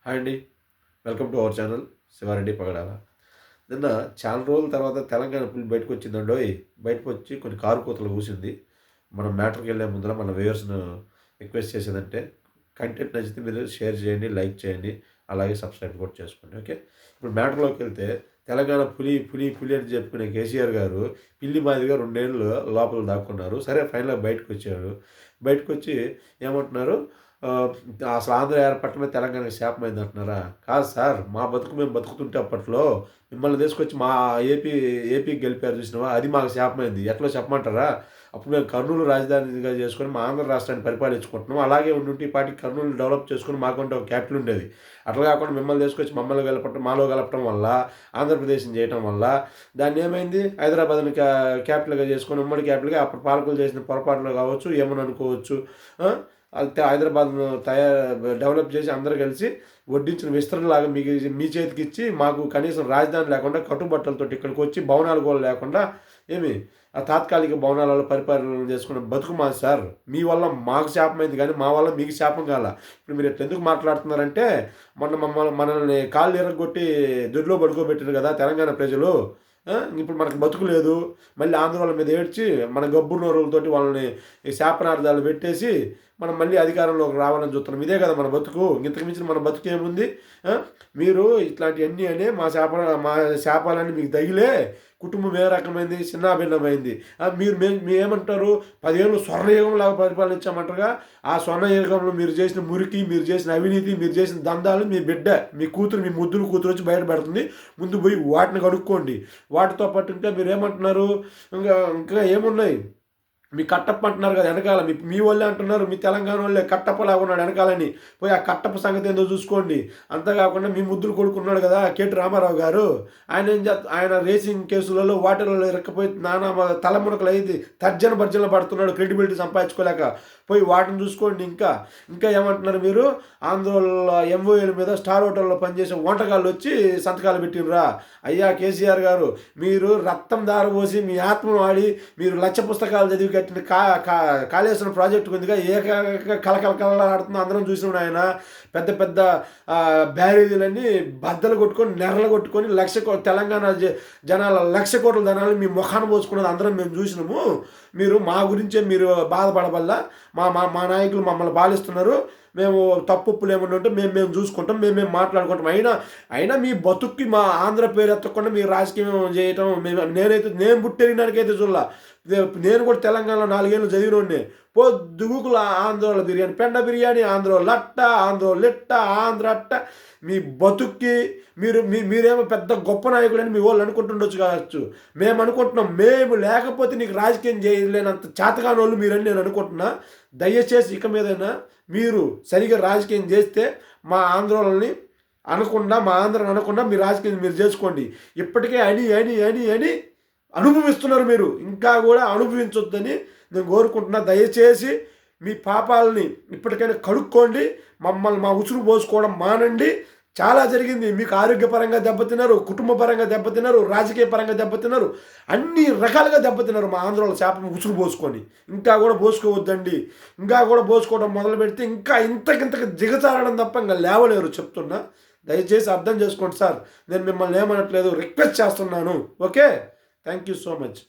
Hi అండి. Welcome to our channel Sivareddy Pagadala. నిన్న చాలా రోజుల తర్వాత తెలంగాణ పులి బయటకొచ్చిందండోయ్! బయటకొచ్చి కొన్ని కారు కూతలు కూసింది. మనం మ్యాటర్‌కెళ్ళే ముందర మన వ్యూయర్స్‌ను రిక్వెస్ట్ చేసేదంటే కంటెంట్ నచ్చితే మీరు షేర్ చేయండి, లైక్ చేయండి, అలాగే సబ్స్క్రైబ్ కూడా చేసుకోండి. ఓకే. ఇప్పుడు మ్యాటర్‌లోకెళ్తే తెలంగాణ పులి, పులి, పులి అని చెప్పుకునే కేసీఆర్ గారు పిల్లి మాదిరిగా 2 ఏళ్ళు లోపల దాక్కున్నారు. సరే ఫైనల్‌గా బయటకొచ్చారు. బయటకొచ్చి ఏమంటున్నారు? ఆహ్, అసలు ఆంధ్ర ఏర్పడటమే తెలంగాణకి శాపమైంది అంటున్నారా? కాదు సార్. మా బతుకు మేము బతుకుతుంటే అప్పట్లో మిమ్మల్ని తీసుకొచ్చి మా ఏపీకి గెలిపారు చూసినావా? అది మాకు శాపమైంది. ఎట్లో చెప్పమంటారా? అప్పుడు మేము కర్నూలు రాజధానిగా చేసుకొని మా ఆంధ్ర రాష్ట్రాన్ని పరిపాలించుకుంటున్నాం. అలాగే ఉండుంటే ఈ పాటికి కర్నూలు డెవలప్ చేసుకొని మాకంటూ ఒక క్యాపిటల్ ఉండేది. అట్లా కాకుండా మిమ్మల్ని తీసుకొచ్చి మమ్మల్ని కలపటం, మాలో కలపటం వల్ల ఆంధ్రప్రదేశ్‌ని చేయటం వల్ల దాన్ని ఏమైంది హైదరాబాద్‌ని క్యాపిటల్‌గా చేసుకొని ఉమ్మడి క్యాపిటల్‌గా అప్పుడు పాలకులు చేసిన పొరపాట్లు కావచ్చు, ఏమని అనుకోవచ్చు. ఆ! అయితే హైదరాబాద్‌ను డెవలప్ చేసి అందరూ కలిసి వడ్డించిన విస్తరణలాగా మీ చేతికిచ్చి మాకు కనీసం రాజధాని లేకుండా కట్టుబట్టలతోటి ఇక్కడికొచ్చి భవనాలు కూడా లేకుండా ఏమి ఆ తాత్కాలిక భవనాలలో పరిపాలన చేసుకున్న బతుకు మాది సార్. మీ వల్ల మాకు శాపమైంది కానీ మా వల్ల మీకు శాపం కాల. ఇప్పుడు మీరు ఇట్లా ఎందుకు మాట్లాడుతున్నారంటే మనల్ని కాళ్ళు ఇరగ్గొట్టి దొడ్లో పడుకోబెట్టారు కదా తెలంగాణ ప్రజలు. ఇప్పుడు మనకు బతుకు లేదు. మళ్ళీ ఆంధ్రోళ్ళ మీద ఏడ్చి మన గబ్బు నోరులతోటి వాళ్ళని ఈ శాపనార్థాలు పెట్టేసి మనం మళ్ళీ అధికారంలోకి రావాలని చూస్తున్నాం. ఇదే కదా మన బతుకు. ఇంతకు మించిన మన బతుకు ఏముంది? ఆ! మీరు ఇట్లాంటివన్నీ అనే మా శాపాలన్నీ మీకు తగిలే కుటుంబం ఏ రకమైంది? చిన్నాభిన్నమైంది. మీరు ఏమంటారు? 10 ఏళ్ళు స్వర్ణయుగంలాగా పరిపాలించామంటారుగా. ఆ స్వర్ణయుగంలో మీరు చేసిన మురికి, మీరు చేసిన అవినీతి, మీరు చేసిన దందాలు మీ బిడ్డ, మీ కూతురు, మీ ముద్దుల కూతురు వచ్చి బయట పెడుతుంది. ముందు పోయి వాటిని కనుక్కోండి. వాటితో పాటు ఇంకా మీరేమంటున్నారు? ఇంకా ఏమున్నాయి? మీ కట్టప్ప అంటున్నారు కదా వెనకాల. మీ వాళ్ళే అంటున్నారు, మీ తెలంగాణ వాళ్ళే కట్టప్పలాగా ఉన్నాడు వెనకాలని. పోయి ఆ కట్టప్ప సంగతి ఏందో చూసుకోండి. అంతేకాకుండా మీ ముద్దులు కొడుకున్నాడు కదా కేటీ రామారావు గారు. ఆయన రేసింగ్ కేసులలో వాటిలలో ఇరక్కపోయి నానా తలమునకలు అయింది. తర్జన పడుతున్నాడు క్రెడిబిలిటీ సంపాదించుకోలేక. పోయి వాటిని చూసుకోండి. ఇంకా ఏమంటున్నారు మీరు? ఆంధ్రోళ్ళ ఎంఓఏల మీద స్టార్ హోటల్లో పనిచేసే వంటకాళ్ళు వచ్చి సంతకాలు పెట్టినరా? అయ్యా కేసీఆర్ గారు, మీరు రక్తం దారపోసి మీ ఆత్మను వాడి మీరు లక్ష పుస్తకాలు చదివి కట్టిన కాళేశ్వరం ప్రాజెక్టు కొద్దిగా కలకలలాడుతుంది అందరం చూసినాడు ఆయన. పెద్ద పెద్ద బ్యారేజీలన్నీ బద్దలు కొట్టుకొని నెర్రలు కొట్టుకొని తెలంగాణ జనాల 1,00,000 కోట్ల ధనాలు మీ ముఖాన్ని పోసుకున్నది అందరం మేము చూసినాము. మీరు మా గురించే మీరు బాధపడవల్ల మా నాయకులు మమ్మల్ని పాలిస్తున్నారు. మేము తప్పులు ఏమన్నా ఉంటే మేము చూసుకుంటాం, మేము మాట్లాడుకుంటాం. అయినా మీ బతుక్కి మా ఆంధ్ర పేరు ఎత్తకుండా మీరు రాజకీయం చేయటం నేను పుట్టెరిగినానికైతే చూడాల. నేను కూడా తెలంగాణలో 4 ఏళ్ళు చదివినోడిని. పొద్దుగుకుల ఆంధ్రోళ్ళ బిర్యానీ, పెండ బిర్యానీ, ఆంధ్రోళ్ళ లట్ట, ఆంధ్రోళ్ళ లిట్ట, ఆంధ్ర అట్ట. మీ బతుక్కి మీరేమో పెద్ద గొప్ప నాయకుడని మీ వాళ్ళు అనుకుంటుండొచ్చు కావచ్చు. మేము అనుకుంటున్నాం. మేము లేకపోతే నీకు రాజకీయం చేయలేనంత చేతకాని వాళ్ళు మీరని నేను అనుకుంటున్నా. దయచేసి ఇక మీదైనా మీరు సరిగా రాజకీయం చేస్తే మా ఆంధ్రోళ్ళని అనకుండా, మా ఆంధ్రని అనకుండా మీ రాజకీయం మీరు చేసుకోండి. ఇప్పటికే అని అనుభవిస్తున్నారు మీరు. ఇంకా కూడా అనుభవించొద్దని నేను కోరుకుంటున్నా. దయచేసి మీ పాపాలని ఇప్పటికైనా కడుక్కోండి. మా ఉసురు పోసుకోవడం మానండి. చాలా జరిగింది. మీకు ఆరోగ్యపరంగా దెబ్బతిన్నారు, కుటుంబ పరంగా దెబ్బతిన్నారు, రాజకీయ పరంగా దెబ్బతిన్నారు, అన్ని రకాలుగా దెబ్బతిన్నారు మా ఆంధ్రలో శాపం ఉసురు పోసుకొని. ఇంకా కూడా పోసుకోవద్దండి. ఇంకా కూడా పోసుకోవడం మొదలు పెడితే ఇంకా ఇంతకింతకి దిగజారడం తప్ప ఇంకా లేవలేరు చెప్తున్నా. దయచేసి అర్థం చేసుకోండి సార్. నేను మిమ్మల్ని ఏమనట్లేదు, రిక్వెస్ట్ చేస్తున్నాను. Okay. Thank you so much.